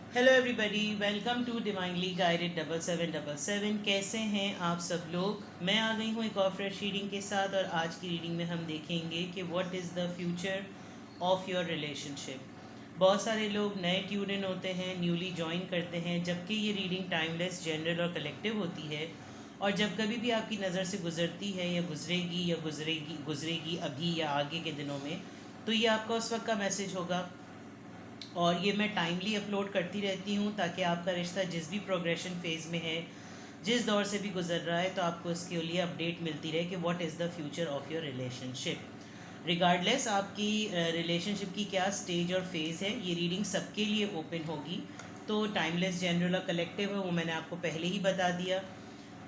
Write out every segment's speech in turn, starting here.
Hello everybody, welcome to divinely guided 7777। कैसे हैं आप सब लोग। मैं आ गई हूँ एक और फ्रेश रीडिंग के साथ, और आज की रीडिंग में हम देखेंगे कि what is the future of your relationship. बहुत सारे लोग नए ट्यून इन होते हैं, न्यूली ज्वाइन करते हैं, जबकि ये रीडिंग टाइमलेस, जनरल और कलेक्टिव होती है। और जब कभी भी आपकी नज़र से गुजरती है या गुजरेगी अभी या आगे के दिनों में, तो ये आपका उस वक्त का मैसेज होगा। और ये मैं टाइमली अपलोड करती रहती हूँ ताकि आपका रिश्ता जिस भी प्रोग्रेशन फेज़ में है, जिस दौर से भी गुजर रहा है, तो आपको इसके लिए अपडेट मिलती रहे कि what is the future of your relationship. Regardless आपकी रिलेशनशिप की क्या स्टेज और फेज़ है, ये रीडिंग सबके लिए ओपन होगी। तो टाइमलेस, जनरल और कलेक्टिव है, वो मैंने आपको पहले ही बता दिया।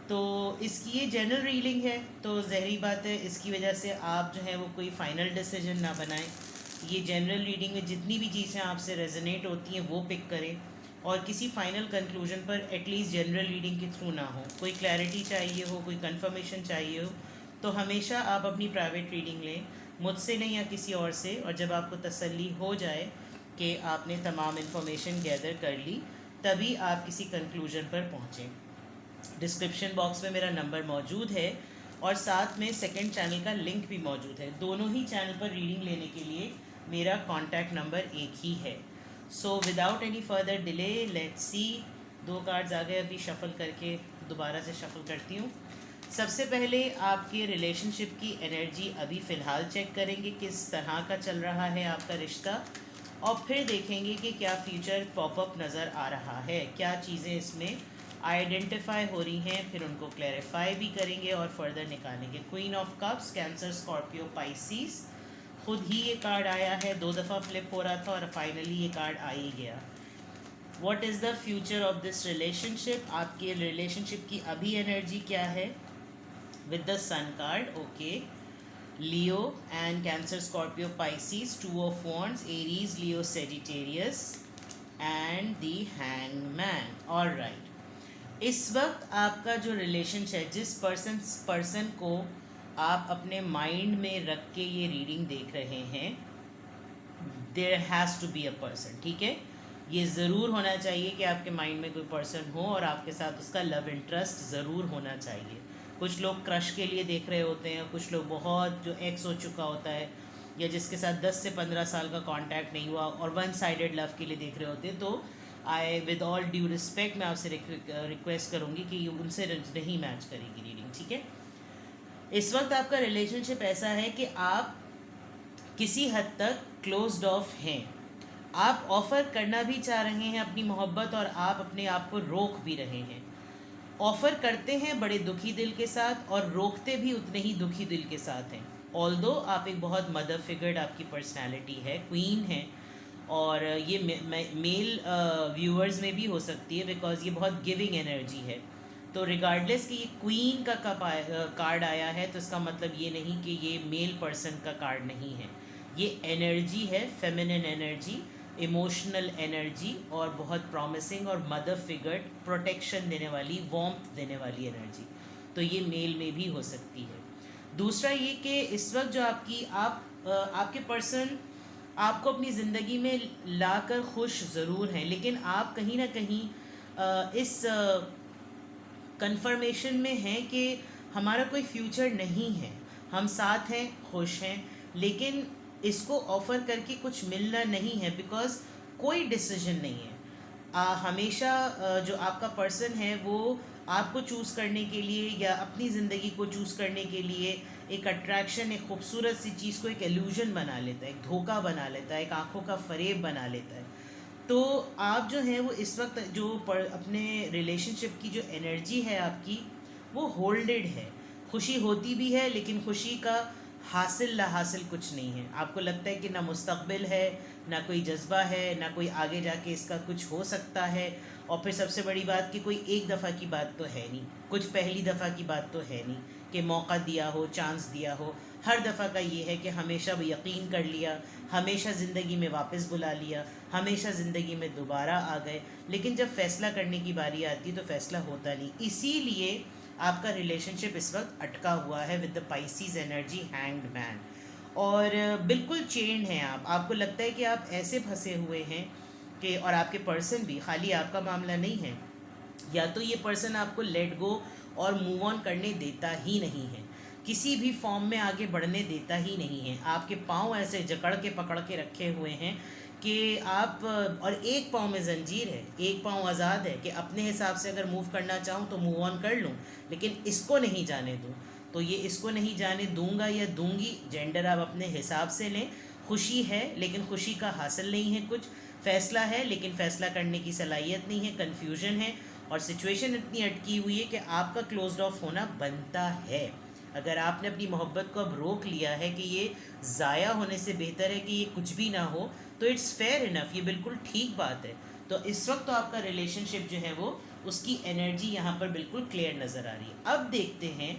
तो इसकी ये जनरल रीडिंग है, तो ज़हरी बात है, इसकी वजह से आप जो है वो कोई फ़ाइनल डिसीजन ना बनाएं। ये जनरल रीडिंग में जितनी भी चीज़ें आपसे रेजोनेट होती हैं वो पिक करें, और किसी फाइनल कंक्लूजन पर एटलीस्ट जनरल रीडिंग के थ्रू ना हो। कोई क्लैरिटी चाहिए हो, कोई कंफर्मेशन चाहिए हो, तो हमेशा आप अपनी प्राइवेट रीडिंग लें, मुझसे नहीं या किसी और से। और जब आपको तसल्ली हो जाए कि आपने तमाम इन्फॉर्मेशन गैदर कर ली, तभी आप किसी कंक्लूजन पर पहुँचें। डिस्क्रिप्शन बॉक्स में मेरा नंबर मौजूद है, और साथ में सेकंड चैनल का लिंक भी मौजूद है। दोनों ही चैनल पर रीडिंग लेने के लिए मेरा कॉन्टैक्ट नंबर एक ही है। So without any further delay, let's see. दो कार्ड्स आ गए, अभी शफ़ल करके दोबारा से शफ़ल करती हूँ। सबसे पहले आपके रिलेशनशिप की एनर्जी अभी फ़िलहाल चेक करेंगे, किस तरह का चल रहा है आपका रिश्ता, और फिर देखेंगे कि क्या फ्यूचर पॉपअप नज़र आ रहा है, क्या चीज़ें इसमें आइडेंटिफाई हो रही हैं। फिर उनको क्लैरिफाई भी करेंगे और फर्दर निकालेंगे। Queen of cups, cancer, Scorpio, Pisces. खुद ही ये कार्ड आया है, 2 दफ़ा फ्लिप हो रहा था और फाइनली ये कार्ड आ ही गया। What is the future of this relationship, आपके रिलेशनशिप की अभी एनर्जी क्या है, with the sun card. Okay, Leo and Cancer, Scorpio, Pisces, 2 of wands, Aries, Leo, Sagittarius and the hangman. Alright, इस वक्त आपका जो रिलेशनशिप है, जिस पर्सन को आप अपने माइंड में रख के ये रीडिंग देख रहे हैं, there has to be a person. ठीक है, ये ज़रूर होना चाहिए कि आपके माइंड में कोई पर्सन हो और आपके साथ उसका लव इंटरेस्ट ज़रूर होना चाहिए। कुछ लोग क्रश के लिए देख रहे होते हैं, कुछ लोग बहुत जो एक्स हो चुका होता है या जिसके साथ 10 से 15 साल का कांटेक्ट नहीं हुआ और वन साइडेड लव के लिए देख रहे होते हैं। तो आई विद ऑल ड्यू रिस्पेक्ट मैं आपसे रिक्वेस्ट करूँगी कि उनसे नहीं मैच करेगी रीडिंग। ठीक है, इस वक्त आपका रिलेशनशिप ऐसा है कि आप किसी हद तक क्लोज्ड ऑफ हैं। आप ऑफ़र करना भी चाह रहे हैं अपनी मोहब्बत, और आप अपने आप को रोक भी रहे हैं। ऑफ़र करते हैं बड़े दुखी दिल के साथ, और रोकते भी उतने ही दुखी दिल के साथ हैं। ऑल्दो आप एक बहुत मदर फिगर्ड आपकी पर्सनालिटी है, क्वीन है, और ये मेल व्यूअर्स में भी हो सकती है, बिकॉज ये बहुत गिविंग एनर्जी है। तो रिगार्डलेस कि ये क्वीन का कप कार्ड आया है, तो इसका मतलब ये नहीं कि ये मेल पर्सन का कार्ड नहीं है। ये एनर्जी है, फेमिनिन एनर्जी, इमोशनल एनर्जी, और बहुत प्रॉमिसिंग और मदर फिगर, प्रोटेक्शन देने वाली, वार्मथ देने वाली एनर्जी। तो ये मेल में भी हो सकती है। दूसरा ये कि इस वक्त जो आपके पर्सन आपको अपनी ज़िंदगी में लाकर खुश ज़रूर हैं, लेकिन आप कहीं ना कहीं इस कंफर्मेशन में हैं कि हमारा कोई फ्यूचर नहीं है, हम साथ हैं, खुश हैं, लेकिन इसको ऑफ़र करके कुछ मिलना नहीं है, बिकॉज़ कोई डिसीजन नहीं है। हमेशा जो आपका पर्सन है वो आपको चूज़ करने के लिए या अपनी ज़िंदगी को चूज़ करने के लिए एक अट्रैक्शन, एक खूबसूरत सी चीज़ को एक एल्यूजन बना लेता है, एक धोखा बना लेता है, एक आँखों का फ़रेब बना लेता है। तो आप जो हैं वो इस वक्त जो अपने रिलेशनशिप की जो एनर्जी है आपकी, वो होल्डेड है। खुशी होती भी है, लेकिन खुशी का हासिल ला हासिल कुछ नहीं है। आपको लगता है कि ना मुस्तकबिल है, ना कोई जज्बा है, ना कोई आगे जाके इसका कुछ हो सकता है। और फिर सबसे बड़ी बात कि कोई एक दफ़ा की बात तो है नहीं, कुछ पहली दफ़ा की बात तो है नहीं कि मौका दिया हो, चांस दिया हो। हर दफ़ा का ये है कि हमेशा वो यकीन कर लिया, हमेशा ज़िंदगी में वापस बुला लिया, हमेशा ज़िंदगी में दोबारा आ गए, लेकिन जब फ़ैसला करने की बारी आती है तो फ़ैसला होता नहीं। इसीलिए आपका रिलेशनशिप इस वक्त अटका हुआ है with the Pisces energy, hanged man. और बिल्कुल चेंड हैं आप। आपको लगता है कि आप ऐसे फंसे हुए हैं कि और आपके पर्सन भी, खाली आपका मामला नहीं है, या तो ये पर्सन आपको लेट गो और मूव ऑन करने देता ही नहीं है, किसी भी फॉर्म में आगे बढ़ने देता ही नहीं है, आपके पाँव ऐसे जकड़ के पकड़ के रखे हुए हैं कि आप, और एक पाँव में जंजीर है, एक पाँव आज़ाद है कि अपने हिसाब से अगर मूव करना चाहूँ तो मूव ऑन कर लूँ, लेकिन इसको नहीं जाने दूँ। तो ये इसको नहीं जाने दूंगा या दूंगी, जेंडर आप अपने हिसाब से लें। खुशी है लेकिन खुशी का हासिल नहीं है कुछ, फ़ैसला है लेकिन फ़ैसला करने की सलाहियत नहीं है, कन्फ्यूजन है, और सिचुएशन इतनी अटकी हुई है कि आपका क्लोज्ड ऑफ होना बनता है। अगर आपने अपनी मोहब्बत को अब रोक लिया है कि ये ज़ाया होने से बेहतर है कि ये कुछ भी ना हो, तो इट्स फेयर इनफ, ये बिल्कुल ठीक बात है। तो इस वक्त तो आपका रिलेशनशिप जो है वो, उसकी एनर्जी यहाँ पर बिल्कुल क्लियर नज़र आ रही है। अब देखते हैं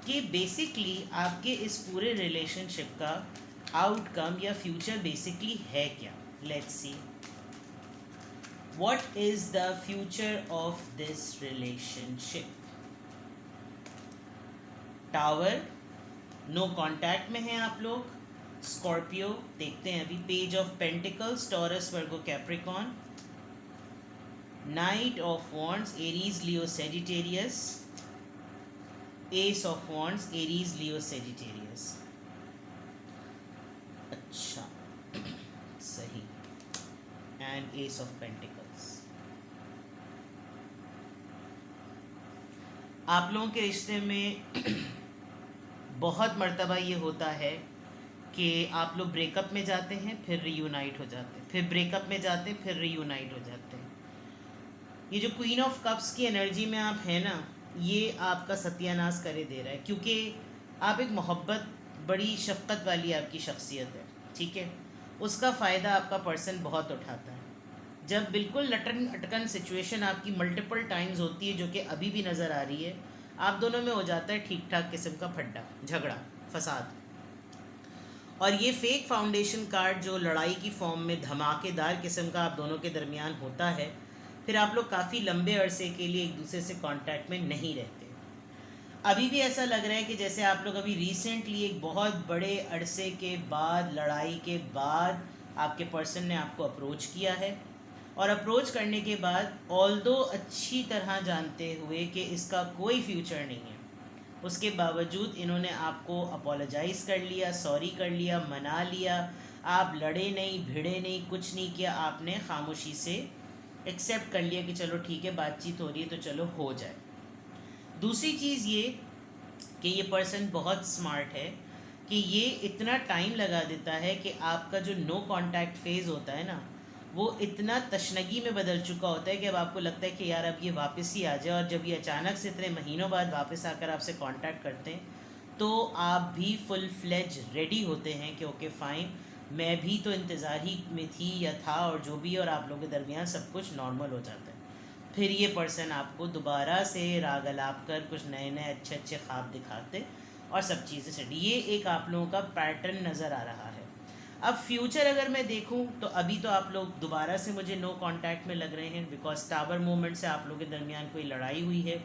कि बेसिकली आपके इस पूरे रिलेशनशिप का आउटकम या फ्यूचर बेसिकली है क्या। Let's see what is the future of this relationship. Tower, no contact में हैं आप लोग। स्कॉर्पियो, देखते हैं अभी, page of pentacles, Taurus, Virgo, Capricorn, knight of wands, Aries, Leo, Sagittarius, ace of wands, Aries, Leo, Sagittarius. अच्छा सही, and S of pentacles. आप लोगों के रिश्ते में बहुत मर्तबा ये होता है कि आप लोग ब्रेकअप में जाते हैं फिर रीयूनाइट हो जाते हैं, फिर ब्रेकअप में जाते हैं फिर रीयूनाइट हो जाते हैं। ये जो क्वीन ऑफ कप्स की एनर्जी में आप हैं ना, ये आपका सत्यानाश करे दे रहा है, क्योंकि आप एक मोहब्बत, बड़ी शफ़क़त वाली आपकी शख्सियत है, ठीक है। उसका फ़ायदा आपका पर्सन बहुत उठाता है। जब बिल्कुल लटन अटकन सिचुएशन आपकी मल्टीपल टाइम्स होती है, जो कि अभी भी नज़र आ रही है, आप दोनों में हो जाता है ठीक ठाक किस्म का फड्डा, झगड़ा, फसाद। और ये फेक फाउंडेशन कार्ड जो लड़ाई की फॉर्म में धमाकेदार किस्म का आप दोनों के दरमियान होता है, फिर आप लोग काफ़ी लंबे अरसे के लिए एक दूसरे से कांटेक्ट में नहीं रहते। अभी भी ऐसा लग रहा है कि जैसे आप लोग अभी रिसेंटली एक बहुत बड़े अरसे के बाद, लड़ाई के बाद, आपके पर्सन ने आपको अप्रोच किया है, और अप्रोच करने के बाद ऑल्दो अच्छी तरह जानते हुए कि इसका कोई फ्यूचर नहीं है, उसके बावजूद इन्होंने आपको अपोलोजाइज़ कर लिया, सॉरी कर लिया, मना लिया। आप लड़े नहीं, भिड़े नहीं, कुछ नहीं किया, आपने खामोशी से एक्सेप्ट कर लिया कि चलो ठीक है, बातचीत हो रही है तो चलो हो जाए। दूसरी चीज़ ये कि ये पर्सन बहुत स्मार्ट है कि ये इतना टाइम लगा देता है कि आपका जो नो कांटेक्ट फेज़ होता है ना, वो इतना तशनगी में बदल चुका होता है कि अब आपको लगता है कि यार अब ये वापस ही आ जाए। और जब ये अचानक से इतने महीनों बाद वापस आकर आपसे कांटेक्ट करते हैं, तो आप भी फुल फ्लेज रेडी होते हैं कि ओके फ़ाइन, मैं भी तो इंतज़ार ही में थी या था, और जो भी, और आप लोगों के दरमियान सब कुछ नॉर्मल हो जाता है। फिर ये पर्सन आपको दोबारा से राग अलाप कर कुछ नए नए अच्छे अच्छे ख्वाब दिखाते और सब चीज़ें सेट। ये एक आप लोगों का पैटर्न नज़र आ रहा है। अब फ्यूचर अगर मैं देखूं तो अभी तो आप लोग दोबारा से मुझे नो कांटेक्ट में लग रहे हैं, बिकॉज टावर मूवमेंट से आप लोगों के दरमियान कोई लड़ाई हुई है,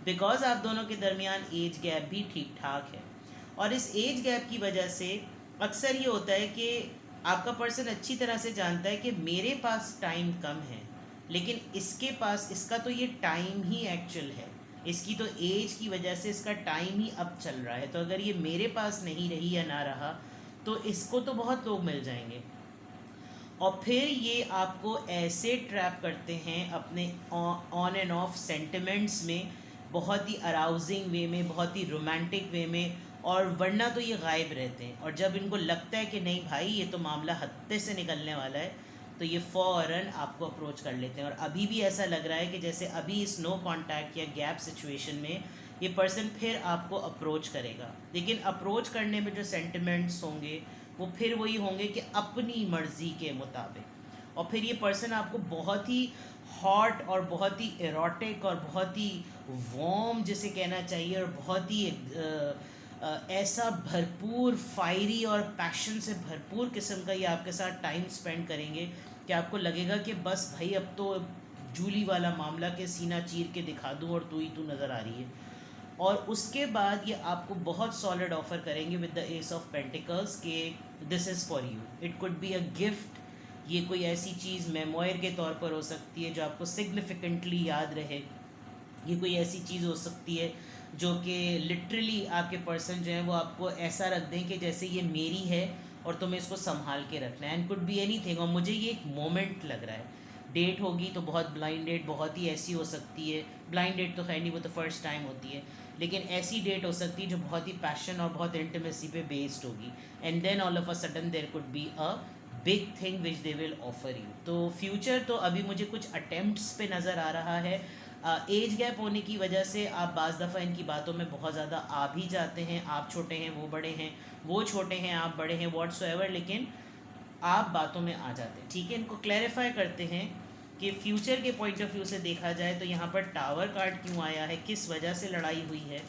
बिकॉज आप दोनों के दरमियान एज गैप भी ठीक ठाक है। और इस एज गैप की वजह से अक्सर ये होता है कि आपका पर्सन अच्छी तरह से जानता है कि मेरे पास टाइम कम है, लेकिन इसके पास, इसका तो ये टाइम ही एक्चुअल है, इसकी तो एज की वजह से इसका टाइम ही अब चल रहा है। तो अगर ये मेरे पास नहीं रही या ना रहा तो इसको तो बहुत लोग मिल जाएंगे। और फिर ये आपको ऐसे ट्रैप करते हैं अपने ऑन एंड ऑफ सेंटिमेंट्स में, बहुत ही अराउजिंग वे में, बहुत ही रोमांटिक वे में, और वरना तो ये गायब रहते हैं। और जब इनको लगता है कि नहीं भाई ये तो मामला हत्ते से निकलने वाला है, तो ये फ़ौरन आपको अप्रोच कर लेते हैं। और अभी भी ऐसा लग रहा है कि जैसे अभी इस नो कांटेक्ट या गैप सिचुएशन में ये पर्सन फिर आपको अप्रोच करेगा, लेकिन अप्रोच करने में जो सेंटिमेंट्स होंगे वो फिर वही होंगे कि अपनी मर्ज़ी के मुताबिक। और फिर ये पर्सन आपको बहुत ही हॉट और बहुत ही एरोटिक और बहुत ही वार्म जिसे कहना चाहिए, और बहुत ही ऐसा भरपूर फायरी और पैशन से भरपूर किस्म का ये आपके साथ टाइम स्पेंड करेंगे कि आपको लगेगा कि बस भाई अब तो जूली वाला मामला के सीना चीर के दिखा दूँ और तू ही तू नज़र आ रही है। और उसके बाद ये आपको बहुत सॉलिड ऑफ़र करेंगे with the ace of pentacles के this is for you, it could be a gift, ये कोई ऐसी चीज़ मेमोयर के तौर पर हो सकती है जो आपको सिग्निफिकेंटली याद रहे। ये कोई ऐसी चीज़ हो सकती है जो कि लिटरली आपके पर्सन जो है वो आपको ऐसा रख दें कि जैसे ये मेरी है और तुम्हें इसको संभाल के रखना है। एंड कुड बी एनीथिंग, और मुझे ये एक मोमेंट लग रहा है। डेट होगी तो बहुत ब्लाइंड डेट, बहुत ही ऐसी हो सकती है। ब्लाइंड डेट तो खैर नहीं, वो तो फर्स्ट टाइम होती है, लेकिन ऐसी डेट हो सकती है जो बहुत ही पैशन और बहुत इंटीमेसी पे बेस्ड होगी। And then all of a sudden there could be a big thing which they will offer you. तो फ्यूचर तो अभी मुझे कुछ अटेम्प्ट्स पे नज़र आ रहा है। एज गैप होने की वजह से आप बाज़ दफ़ा इनकी बातों में बहुत ज़्यादा आ भी जाते हैं। आप छोटे हैं, वो बड़े हैं, वो छोटे हैं, आप बड़े हैं, व्हाट्सएवर, लेकिन आप बातों में आ जाते हैं। ठीक है, इनको क्लैरिफाई करते हैं कि फ्यूचर के पॉइंट ऑफ व्यू से देखा जाए तो यहाँ पर टावर कार्ड क्यों आया है, किस वजह से लड़ाई हुई है,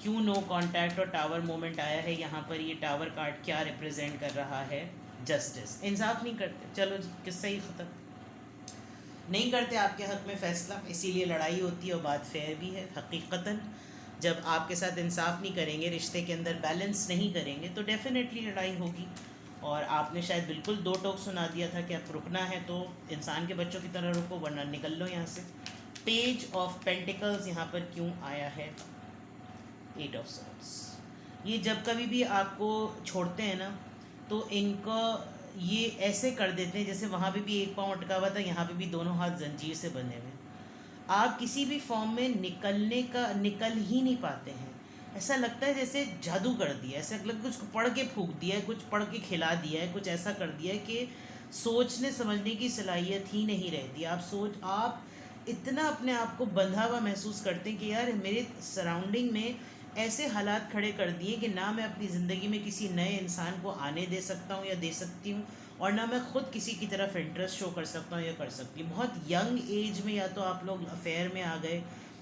क्यों नो कांटेक्ट और टावर मोमेंट आया है। यहाँ पर ये टावर कार्ड क्या रिप्रेजेंट कर रहा है? जस्टिस। इंसाफ नहीं करते, चलो जी, किस्सा ही ख़त्म। नहीं करते आपके हक़ में फ़ैसला, इसीलिए लड़ाई होती है और बात फेयर भी है। हकीकतन जब आपके साथ इंसाफ नहीं करेंगे, रिश्ते के अंदर बैलेंस नहीं करेंगे, तो डेफिनेटली लड़ाई होगी। और आपने शायद बिल्कुल दो टोक सुना दिया था कि आप रुकना है तो इंसान के बच्चों की तरह रुको, वरना निकल लो यहाँ से। पेज ऑफ पेंटिकल्स यहाँ पर क्यों आया है? 8 ऑफ सॉर्ड्स। ये जब कभी भी आपको छोड़ते हैं ना, तो इनका ये ऐसे कर देते हैं जैसे वहाँ पे भी एक पाँव अटका हुआ था, यहाँ पे भी दोनों हाथ जंजीर से बंधे हुए। आप किसी भी फॉर्म में निकल ही नहीं पाते हैं। ऐसा लगता है जैसे जादू कर दिया, ऐसा लगता है कुछ पढ़ के फूंक दिया है, कुछ पढ़ के खिला दिया है, कुछ ऐसा कर दिया है कि सोचने समझने की सलाहियत ही नहीं रहती। आप इतना अपने आप को बंधा हुआ महसूस करते हैं कि यार मेरे सराउंडिंग में ऐसे हालात खड़े कर दिए कि ना मैं अपनी ज़िंदगी में किसी नए इंसान को आने दे सकता हूँ या दे सकती हूँ, और ना मैं ख़ुद किसी की तरफ इंटरेस्ट शो कर सकता हूँ या कर सकती हूँ। बहुत यंग एज में या तो आप लोग अफेयर में आ गए,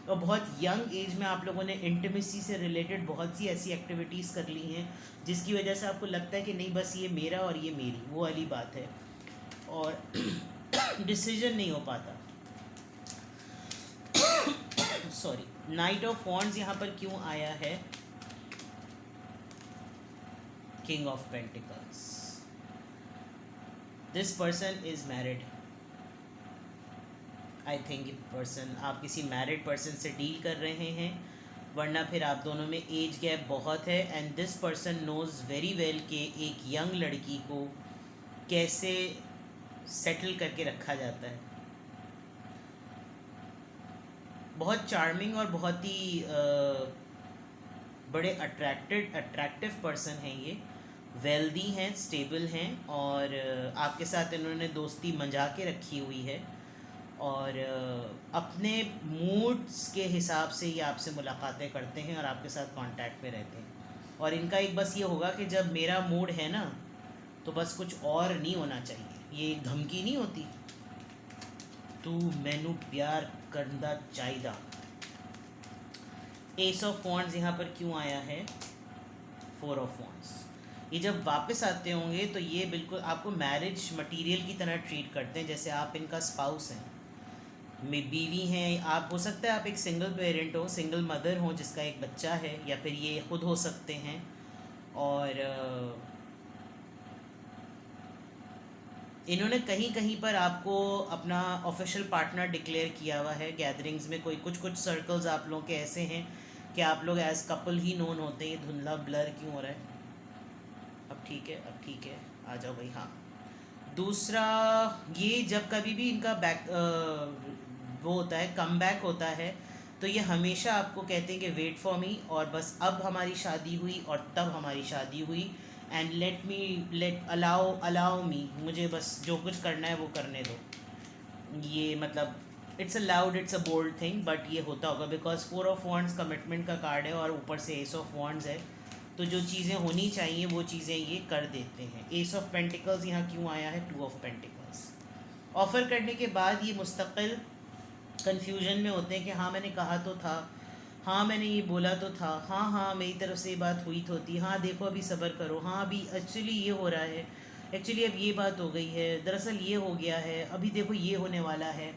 और बहुत यंग एज में आप लोगों ने इंटीमेसी से रिलेटेड बहुत सी ऐसी एक्टिविटीज़ कर ली हैं जिसकी वजह से आपको लगता है कि नहीं बस ये मेरा और ये मेरी, वो वाली बात है, और डिसीजन नहीं हो पाता। सॉरी। नाइट ऑफ वॉन्ड्स यहाँ पर क्यों आया है? King of pentacles. This person is married. I think person, आप किसी मैरिड पर्सन से डील कर रहे हैं, वरना फिर आप दोनों में एज गैप बहुत है। And this person knows very well कि एक यंग लड़की को कैसे सेटल करके रखा जाता है। बहुत चार्मिंग और बहुत ही बड़े अट्रैक्टिव पर्सन हैं ये। वेल्दी हैं, स्टेबल हैं, और आपके साथ इन्होंने दोस्ती मंजा के रखी हुई है, और अपने मूड्स के हिसाब से ये आपसे मुलाकातें करते हैं और आपके साथ कांटेक्ट में रहते हैं। और इनका एक बस ये होगा कि जब मेरा मूड है ना, तो बस कुछ और नहीं होना चाहिए। ये धमकी नहीं होती, तू मैनू प्यार करना चाहिए। एस ऑफ वॉन्ड्स यहाँ पर क्यों आया है? 4 ऑफ वॉन्ड्स। ये जब वापस आते होंगे तो ये बिल्कुल आपको मैरिज मटेरियल की तरह ट्रीट करते हैं, जैसे आप इनका स्पाउस हैं, बीवी हैं। आप हो सकता है आप एक सिंगल पेरेंट हो, सिंगल मदर हो जिसका एक बच्चा है, या फिर ये खुद हो सकते हैं। और इन्होंने कहीं कहीं पर आपको अपना ऑफिशियल पार्टनर डिक्लेयर किया हुआ है। गैदरिंग्स में कुछ सर्कल्स आप लोगों के ऐसे हैं कि आप लोग एज कपल ही नोन होते हैं। धुंधला ब्लर क्यों हो रहा है? अब ठीक है, आ जाओ भाई। हाँ, दूसरा, ये जब कभी भी इनका वो होता है, कम बैक होता है, तो ये हमेशा आपको कहते हैं कि वेट फॉर मी, और बस अब हमारी शादी हुई और तब हमारी शादी हुई, एंड अलाउ मी, मुझे बस जो कुछ करना है वो करने दो। ये मतलब it's a bold thing, but ये होता होगा बिकॉज 4 ऑफ वॉन्ड्स कमिटमेंट का कार्ड है और ऊपर से एस ऑफ वॉन्ड्स है, तो जो चीज़ें होनी चाहिए वो चीज़ें ये कर देते हैं। एस ऑफ पेंटिकल्स यहाँ क्यों आया है? 2 ऑफ पेंटिकल्स। ऑफ़र करने के बाद ये मुस्तकिल कन्फ्यूजन में होते हैं कि हाँ मैंने कहा तो था, हाँ मैंने ये बोला तो था, हाँ मेरी तरफ से ये बात हुई तो थी, हाँ देखो अभी सब्र करो, हाँ अभी एक्चुअली ये हो रहा है, एक्चुअली अब ये बात हो गई है, दरअसल ये हो गया है, अभी देखो ये होने वाला है,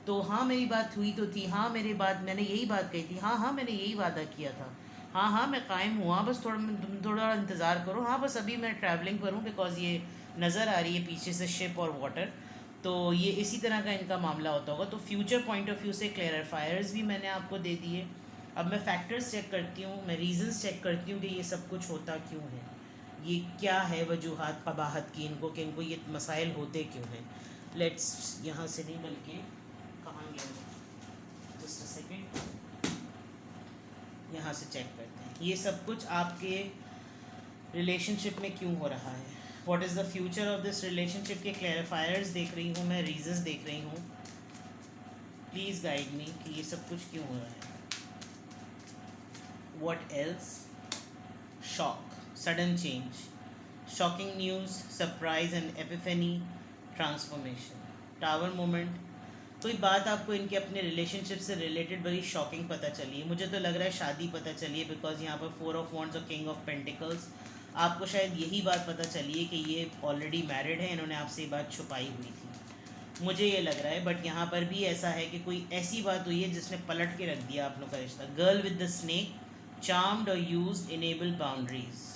तो हाँ मेरी बात हुई तो थी, हाँ मैंने यही बात कही थी, हाँ मैंने यही वादा किया था, हाँ मैं कायम हुआ, बस तुम थोड़ा इंतज़ार करो, हाँ बस अभी मैं ट्रैवलिंग पर हूँ बिकॉज ये नज़र आ रही है पीछे से शिप और वाटर, तो ये इसी तरह का इनका मामला होता होगा। तो फ्यूचर पॉइंट ऑफ व्यू से क्लैरिफायर्स भी मैंने आपको दे दिए। अब मैं फैक्टर्स चेक करती हूँ, मैं रीजंस चेक करती हूँ कि ये सब कुछ होता क्यों है, ये क्या है वजूहात कबाहत की इनको, कि इनको ये मसाइल होते क्यों हैं। लेट्स यहाँ से नहीं बल्कि कहाँ गया, जस्ट अ सेकेंड, यहाँ से चेक करते हैं ये सब कुछ आपके रिलेशनशिप में क्यों हो रहा है। What is the future of this relationship के क्लैरिफायर्स देख रही हूँ मैं, रीजंस देख रही हूँ। प्लीज़ गाइड मी कि ये सब कुछ क्यों हो रहा है। What else, shock, sudden change, shocking news, surprise and epiphany, transformation, tower moment. कोई बात आपको इनके अपने रिलेशनशिप से रिलेटेड बड़ी शॉकिंग पता चली है, मुझे तो लग रहा है शादी पता चली है, बिकॉज यहाँ पर 4 ऑफ वॉन्ड्स और किंग ऑफ पेंटिकल्स। आपको शायद यही बात पता चली है कि ये ऑलरेडी मैरिड है, इन्होंने आपसे ये बात छुपाई हुई थी, मुझे ये लग रहा है। बट यहाँ पर भी ऐसा है कि कोई ऐसी बात हुई है जिसने पलट के रख दिया आप लोग का रिश्ता। Girl with the snake, charmed और यूज्ड, इनेबल्ड बाउंड्रीज।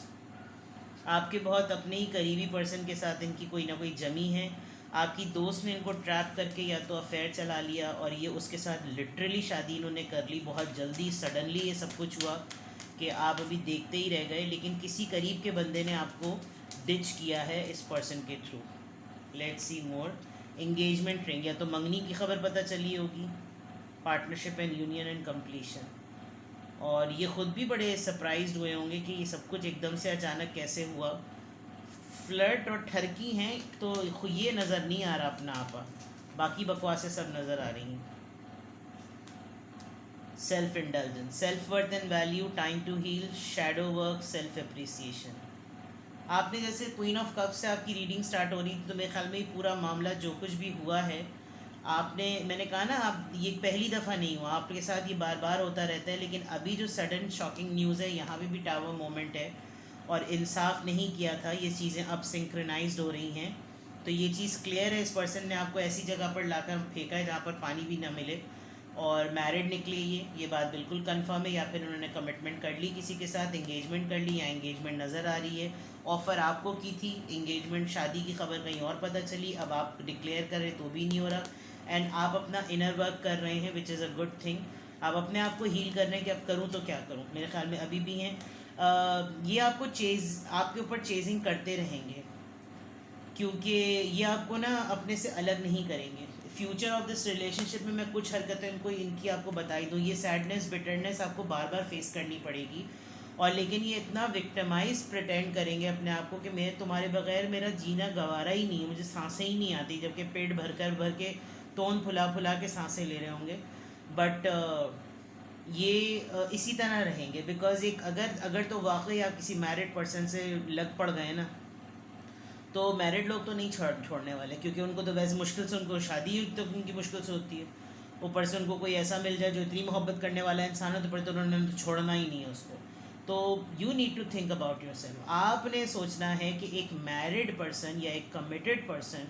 आपके बहुत अपने ही करीबी पर्सन के साथ इनकी कोई ना कोई जमी है, आपकी दोस्त ने इनको ट्रैप करके या तो अफेयर चला लिया और ये उसके साथ लिटरली शादी इन्होंने कर ली, बहुत जल्दी सडनली ये सब कुछ हुआ कि आप अभी देखते ही रह गए, लेकिन किसी करीब के बंदे ने आपको डिच किया है इस पर्सन के through. Let's see more. Engagement ring, या तो मंगनी की खबर पता चली होगी, partnership and union and completion, और ये ख़ुद भी बड़े सरप्राइज्ड हुए होंगे कि ये सब कुछ एकदम से अचानक कैसे हुआ। फ्लर्ट और ठरकी हैं तो ये नज़र नहीं आ रहा अपना आपा, बाकी बकवासें सब नज़र आ रही हैं। Self indulgence, self worth and value, time to heal, shadow work, self appreciation. आपने जैसे क्वीन ऑफ कप से आपकी रीडिंग स्टार्ट हो रही थी, तो मेरे ख्याल में ये पूरा मामला जो कुछ भी हुआ है आपने, मैंने कहा ना, आप ये पहली दफ़ा नहीं हुआ, आपके साथ ये बार बार होता रहता है, लेकिन अभी जो सडन शॉकिंग न्यूज़ है यहाँ पे भी टावर मोमेंट है और इंसाफ नहीं किया था, ये चीज़ें अब सिंक्रोनाइज्ड हो रही हैं। तो ये चीज़ क्लियर है, इस पर्सन ने आपको ऐसी जगह पर लाकर फेंका है जहाँ पर पानी भी ना मिले, और मैरिड निकले ये बात बिल्कुल कंफर्म है, या फिर उन्होंने कमिटमेंट कर ली किसी के साथ, एंगेजमेंट कर ली, या एंगेजमेंट नज़र आ रही है। ऑफ़र आपको की थी एंगेजमेंट, शादी की खबर कहीं और पता चली, अब आप डिक्लेयर कर रहे तो भी नहीं हो रहा, एंड आप अपना इनर वर्क कर रहे हैं which is a good thing. आप अपने आप को हील कर रहे हैं कि अब करूँ तो क्या करूँ, मेरे ख्याल में अभी भी हैं। ये आपको आपके ऊपर चेजिंग करते रहेंगे, क्योंकि ये आपको ना अपने से अलग नहीं करेंगे। फ्यूचर ऑफ दिस रिलेशनशिप में मैं कुछ हरकतें इनकी आपको बताई दूँ। ये सैडनेस, बिटरनेस आपको बार बार फेस करनी पड़ेगी, और लेकिन ये इतना विक्टिमाइज प्रिटेंड करेंगे अपने आप को कि मैं तुम्हारे बगैर मेरा जीना गवारा ही नहीं है, मुझे सांसें ही नहीं आती, जबकि पेट भर के तोन फुला फुला के सांसें ले रहे होंगे। बट ये इसी तरह रहेंगे, बिकॉज एक अगर तो वाकई आप किसी मैरिड पर्सन से लग पड़ गए ना, तो मैरिड लोग तो नहीं छोड़ने वाले, क्योंकि उनको तो वैसे मुश्किल से, उनको शादी तो उनकी मुश्किल से होती है, ऊपर से उनको कोई ऐसा मिल जाए जो इतनी मोहब्बत करने वाला इंसान है, तो फिर तो उन्होंने तो छोड़ना ही नहीं है उसको। तो you need to think about yourself. आपने सोचना है कि एक मैरिड पर्सन या एक कमिटेड पर्सन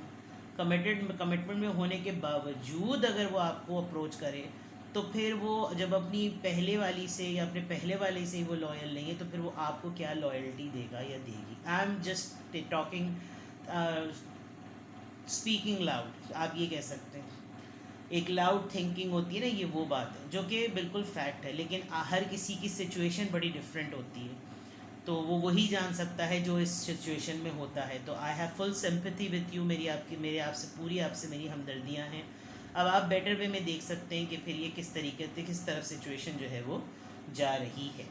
कमिटमेंट में होने के बावजूद अगर वो आपको अप्रोच करे, तो फिर वो जब अपनी पहले वाली से या अपने पहले वाले से ही वो लॉयल नहीं है, तो फिर वो आपको क्या लॉयल्टी देगा या देगी। I am just talking, speaking loud, आप ये कह सकते हैं। एक लाउड थिंकिंग होती है ना, ये वो बात है जो कि बिल्कुल फैक्ट है, लेकिन हर किसी की सिचुएशन बड़ी डिफरेंट होती है, तो वो वही जान सकता है जो इस सिचुएशन में होता है। तो I have full sympathy with you, मेरे आपसे मेरी हमदर्दियाँ हैं। अब आप बेटर वे में देख सकते हैं कि फिर ये किस तरीके से, किस तरफ सिचुएशन जो है वो जा रही है।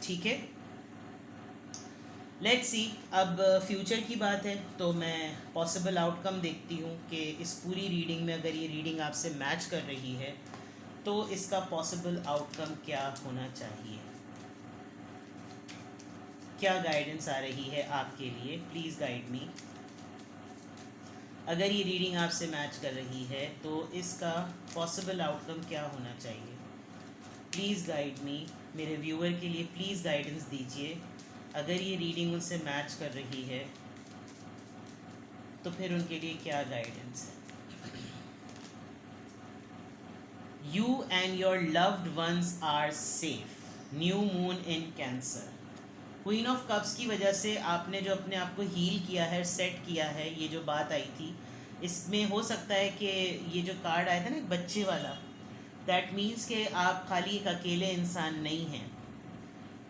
ठीक है, लेट्स सी। अब फ्यूचर की बात है, तो मैं पॉसिबल आउटकम देखती हूँ कि इस पूरी रीडिंग में अगर ये रीडिंग आपसे मैच कर रही है, तो इसका पॉसिबल आउटकम क्या होना चाहिए, क्या गाइडेंस आ रही है आपके लिए। Please guide me. अगर ये रीडिंग आपसे मैच कर रही है, तो इसका पॉसिबल आउटकम क्या होना चाहिए। प्लीज़ गाइड मी, मेरे व्यूअर के लिए प्लीज़ गाइडेंस दीजिए। अगर ये रीडिंग उनसे मैच कर रही है, तो फिर उनके लिए क्या गाइडेंस है। You and your loved ones are safe, new moon in Cancer. Queen of cups की वजह से आपने जो अपने आप को हील किया है, सेट किया है, ये जो बात आई थी, इसमें हो सकता है कि ये जो कार्ड आया था ना बच्चे वाला, दैट मीन्स कि आप खाली एक अकेले इंसान नहीं हैं।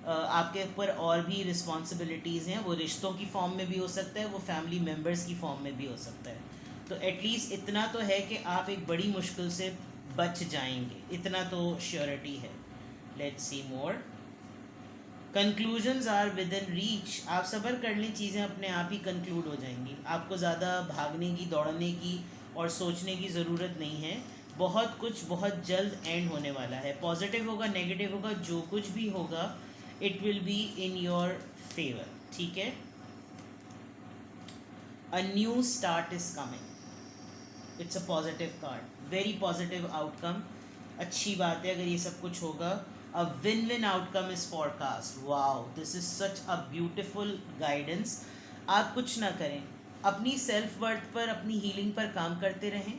आपके ऊपर और भी रिस्पॉन्सिबिलिटीज़ हैं। वो रिश्तों की फॉर्म में भी हो सकता है, वो फैमिली मेम्बर्स की फॉर्म में भी हो सकता है। तो एटलीस्ट इतना तो है कि आप एक बड़ी मुश्किल से बच जाएंगे, इतना तो श्योरिटी है। Let's see more. Conclusions are within reach. आप सब्र कर लें, चीज़ें अपने आप ही कंक्लूड हो जाएंगी। आपको ज़्यादा भागने की, दौड़ने की और सोचने की ज़रूरत नहीं है। बहुत कुछ बहुत जल्द एंड होने वाला है। पॉजिटिव होगा, नेगेटिव होगा, जो कुछ भी होगा, it will be in your favour. ठीक है। A new start is coming. It's a positive card, very positive outcome. अच्छी बात है अगर ये सब कुछ होगा। A win win outcome is forecast. Wow, this is such a beautiful guidance. आप कुछ ना करें, अपनी सेल्फ वर्थ पर, अपनी हीलिंग पर काम करते रहें।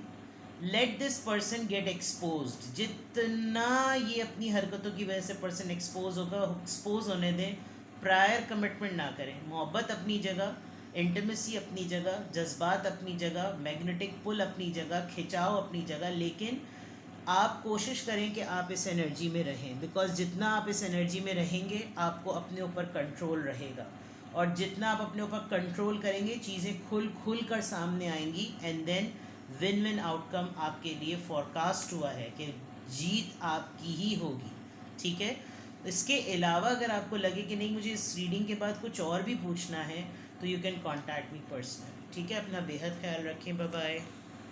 Let this person get exposed. जितना ये अपनी हरकतों की वजह से पर्सन एक्सपोज होगा, एक्सपोज होने दें। प्रायर कमिटमेंट ना करें। मोहब्बत अपनी जगह, इंटीमेसी अपनी जगह, जज्बात अपनी जगह, मैग्नेटिक पुल अपनी जगह, खिंचाव अपनी जगह, लेकिन आप कोशिश करें कि आप इस एनर्जी में रहें। बिकॉज जितना आप इस एनर्जी में रहेंगे, आपको अपने ऊपर कंट्रोल रहेगा, और जितना आप अपने ऊपर कंट्रोल करेंगे, चीज़ें खुल खुल कर सामने आएंगी। And then win win outcome आपके लिए फॉरकास्ट हुआ है कि जीत आपकी ही होगी। ठीक है। इसके अलावा अगर आपको लगे कि नहीं, मुझे इस रीडिंग के बाद कुछ और भी पूछना है, तो you can contact me personally. ठीक है। अपना बेहद ख्याल रखें। Bye bye.